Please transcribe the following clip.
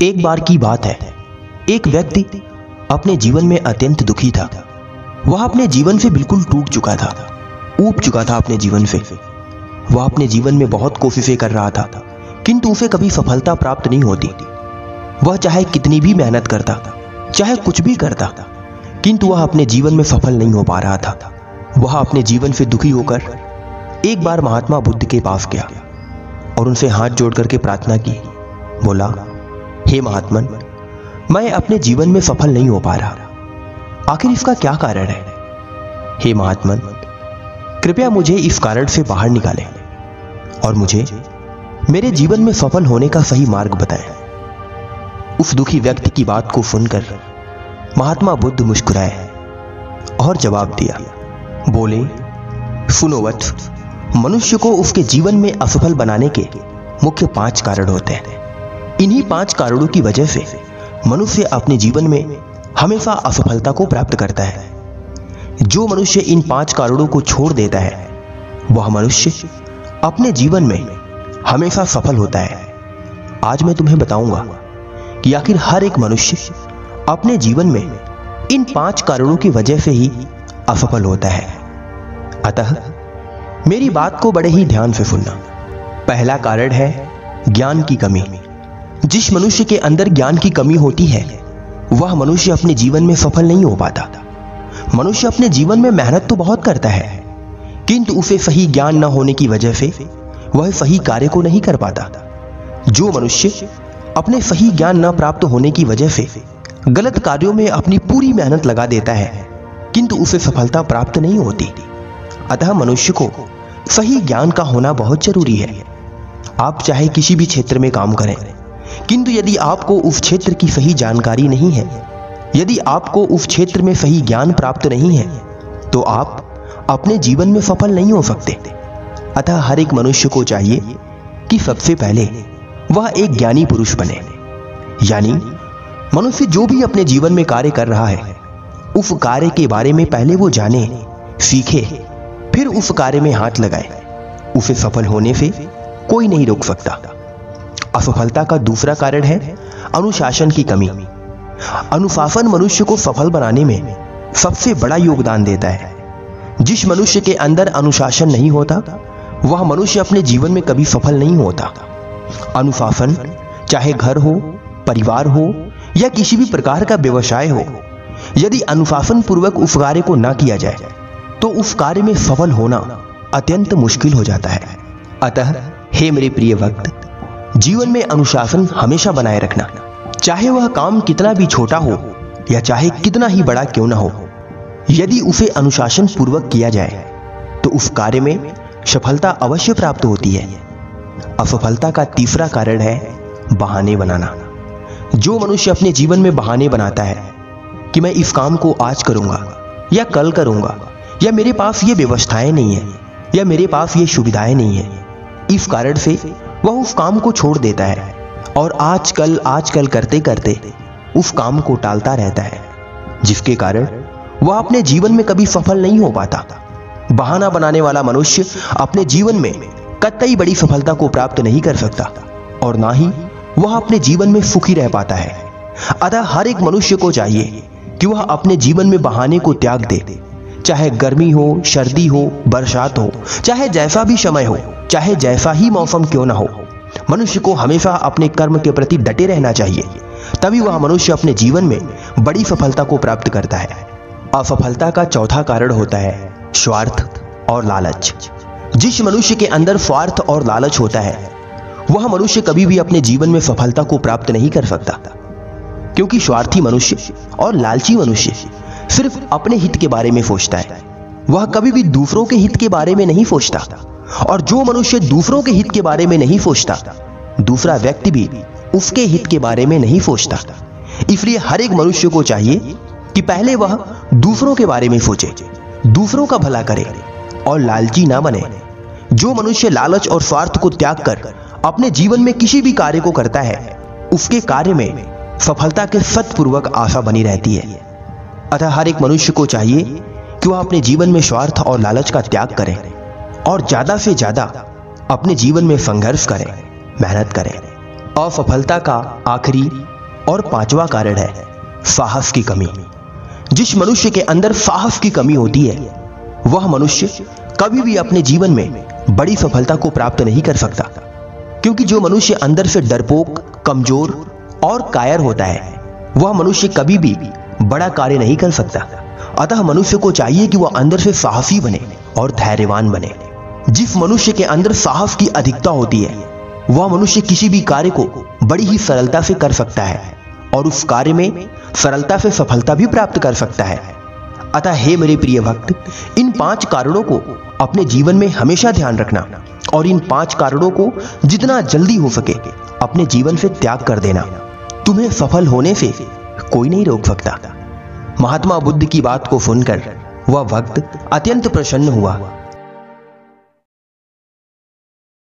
एक बार की बात है, एक व्यक्ति अपने जीवन में अत्यंत दुखी था। वह अपने जीवन से बिल्कुल टूट चुका था, ऊब चुका था अपने जीवन से। वह अपने जीवन में बहुत कोशिशें कर रहा था, किंतु उसे कभी सफलता प्राप्त नहीं होती। वह चाहे कितनी भी मेहनत करता, चाहे कुछ भी करता, किंतु वह अपने जीवन में सफल नहीं हो पा रहा था। वह अपने जीवन से दुखी होकर एक बार महात्मा बुद्ध के पास गया और उनसे हाथ जोड़ करके प्रार्थना की। बोला, हे महात्मन, मैं अपने जीवन में सफल नहीं हो पा रहा, आखिर इसका क्या कारण है? हे महात्मन, कृपया मुझे इस कारण से बाहर निकालें और मुझे मेरे जीवन में सफल होने का सही मार्ग बताएं। उस दुखी व्यक्ति की बात को सुनकर महात्मा बुद्ध मुस्कुराए और जवाब दिया। बोले, सुनो वत्स, मनुष्य को उसके जीवन में असफल बनाने के मुख्य 5 कारण होते हैं। इन्हीं 5 कारणों की वजह से मनुष्य अपने जीवन में हमेशा असफलता को प्राप्त करता है। जो मनुष्य इन 5 कारणों को छोड़ देता है, वह मनुष्य अपने जीवन में हमेशा सफल होता है। आज मैं तुम्हें बताऊंगा कि आखिर हर एक मनुष्य अपने जीवन में इन 5 कारणों की वजह से ही असफल होता है। अतः मेरी बात को बड़े ही ध्यान से सुनना। पहला कारण है ज्ञान की कमी। जिस मनुष्य के अंदर ज्ञान की कमी होती है, वह मनुष्य अपने जीवन में सफल नहीं हो पाता। मनुष्य अपने जीवन में मेहनत तो बहुत करता है, किंतु उसे सही ज्ञान न होने की वजह से वह सही कार्य को नहीं कर पाता। जो मनुष्य अपने सही ज्ञान न प्राप्त होने की वजह से गलत कार्यों में अपनी पूरी मेहनत लगा देता है, किंतु उसे सफलता प्राप्त नहीं होती। अतः मनुष्य को सही ज्ञान का होना बहुत जरूरी है। आप चाहे किसी भी क्षेत्र में काम करें, किंतु यदि आपको उस क्षेत्र की सही जानकारी नहीं है, यदि आपको उस क्षेत्र में सही ज्ञान प्राप्त नहीं है, तो आप अपने जीवन में सफल नहीं हो सकते। अतः हर एक मनुष्य को चाहिए कि सबसे पहले वह एक ज्ञानी पुरुष बने। यानी मनुष्य जो भी अपने जीवन में कार्य कर रहा है, उस कार्य के बारे में पहले वो जाने, सीखे, फिर उस कार्य में हाथ लगाए। उसे सफल होने से कोई नहीं रोक सकता। असफलता का दूसरा कारण है अनुशासन की कमी। अनुशासन मनुष्य को सफल बनाने में सबसे बड़ा योगदान देता है। जिस मनुष्य के अंदर अनुशासन नहीं होता, वह मनुष्य अपने जीवन में कभी सफल नहीं होता। अनुशासन चाहे घर हो, परिवार हो या किसी भी प्रकार का व्यवसाय हो, यदि अनुशासन पूर्वक उस कार्य को ना किया जाए तो उस कार्य में सफल होना अत्यंत मुश्किल हो जाता है। अतः हे मेरे प्रिय भक्त, जीवन में अनुशासन हमेशा बनाए रखना। चाहे वह काम कितना भी छोटा हो या चाहे कितना ही बड़ा क्यों ना हो, यदि उसे अनुशासन पूर्वक किया जाए तो उस कार्य में सफलता अवश्य प्राप्त होती है। असफलता का तीसरा कारण है बहाने बनाना। जो मनुष्य अपने जीवन में बहाने बनाता है कि मैं इस काम को आज करूंगा या कल करूंगा, या मेरे पास ये व्यवस्थाएं नहीं है, या मेरे पास ये सुविधाएं नहीं है, इस कारण से वह उस काम को छोड़ देता है और आजकल करते करते उस काम को टालता रहता है, जिसके कारण वह अपने जीवन में कभी सफल नहीं हो पाता। बहाना बनाने वाला मनुष्य अपने जीवन में कतई बड़ी सफलता को प्राप्त नहीं कर सकता और ना ही वह अपने जीवन में सुखी रह पाता है। अतः हर एक मनुष्य को चाहिए कि वह अपने जीवन में बहाने को त्याग दे। चाहे गर्मी हो, सर्दी हो, बरसात हो, चाहे जैसा भी समय हो, चाहे जैसा ही मौसम क्यों ना हो, मनुष्य को हमेशा अपने कर्म के प्रति डटे रहना चाहिए। तभी वह मनुष्य अपने जीवन में बड़ी सफलता को प्राप्त करता है। असफलता का चौथा कारण होता है स्वार्थ और लालच। जिस मनुष्य के अंदर स्वार्थ और लालच होता है, वह मनुष्य कभी भी अपने जीवन में सफलता को प्राप्त नहीं कर सकता, क्योंकि स्वार्थी मनुष्य और लालची मनुष्य सिर्फ अपने हित के बारे में सोचता है। वह कभी भी दूसरों के हित के बारे में नहीं सोचता, और जो मनुष्य दूसरों के हित के बारे में नहीं सोचता, दूसरा व्यक्ति भी उसके हित के बारे में नहीं सोचता। इसलिए हर एक मनुष्य को चाहिए कि पहले वह दूसरों के बारे में सोचे, दूसरों का भला करे और लालची ना बने। जो मनुष्य लालच और स्वार्थ को त्याग कर अपने जीवन में किसी भी कार्य को करता है, उसके कार्य में सफलता के सतपूर्वक आशा बनी रहती है। अतः हर एक मनुष्य को चाहिए कि वह अपने जीवन में स्वार्थ और लालच का त्याग करे और ज्यादा से ज्यादा अपने जीवन में संघर्ष करें, मेहनत करें असफलता का आखिरी और पांचवा कारण है साहस की कमी। जिस मनुष्य के अंदर साहस की कमी होती है वह मनुष्य कभी भी अपने जीवन में बड़ी सफलता को प्राप्त नहीं कर सकता, क्योंकि जो मनुष्य अंदर से डरपोक, कमजोर और कायर होता है वह मनुष्य कभी भी बड़ा कार्य नहीं कर सकता। अतः मनुष्य को चाहिए कि वह अंदर से साहसी बने और धैर्यवान बने। जिस मनुष्य के अंदर साहस की अधिकता होती है वह मनुष्य किसी भी कार्य को बड़ी ही सरलता से कर सकता है और उस कार्य में सरलता से सफलता भी प्राप्त कर सकता है। अतः हे मेरे प्रिय भक्त, इन 5 कारणों को अपने जीवन में हमेशा ध्यान रखना और इन 5 कारणों को जितना जल्दी हो सके अपने जीवन से त्याग कर देना। तुम्हें सफल होने से कोई नहीं रोक सकता। महात्मा बुद्ध की बात को सुनकर वह भक्त अत्यंत प्रसन्न हुआ